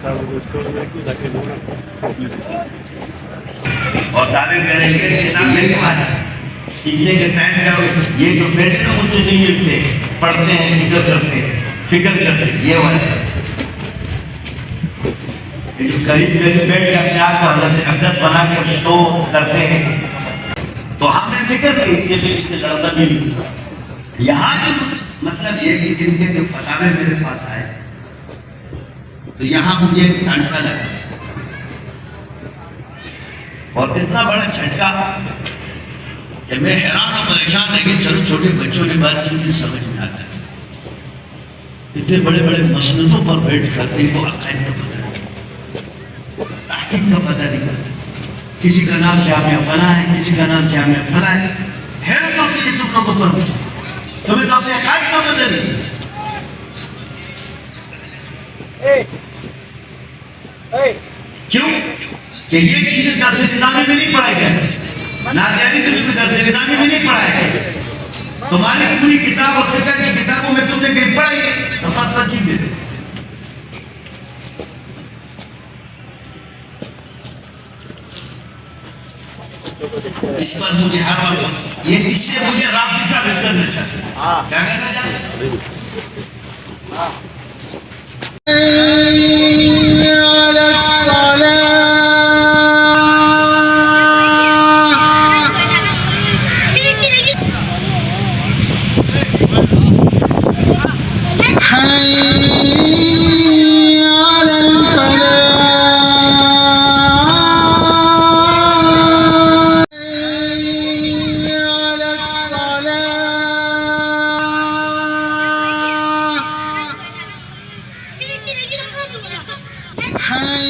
তার মধ্যে স্টোরি দেখি তাকে পাবলিসিটি और दावे बैरिस्टर के नाम नहीं मारा सीखने के टाइम का ये जो बैठे ना मुझसे नहीं मिलते पढ़ते हैं फिक्र करते ये वाले ये जो करीब बैठ के अपने आप को हजरत अकदस बना के शो करते हैं तो हमने फिक्र की इससे लड़ता भी नहीं यहाँ जो मतलब ये कि जिनके जो फतावे मेरे पास आए तो यहाँ मुझे झटका लगा और इतना बड़ा झटका कि मैं हैरान और परेशान रह गया। चलो छोटे बच्चों की बात मुझे समझ में आता है इतने बड़े बड़े मसनदों पर बैठ कर इनको अकायद का पता नहीं ताकीद का पता नहीं किसी का नाम जामिया फला है किसी का नाम जामिया फला है हैरतों से ये तुम लोगों पर तुम्हें तो अपने अकायद का पता नहीं क्यों कि ये चीजें दर्स निज़ामी में नहीं पढ़ाई जाती नादियानी तो दर्स निज़ामी में नहीं पढ़ाया गया तुम्हारी पूरी किताब और फिक्र की किताबों में तुमने कहीं पढ़ाई तो फतवा क्यों देते इस पर मुझे हर बार ये इससे मुझे राफी साबित करना चाहते हैं क्या करना चाहते हैं Hi.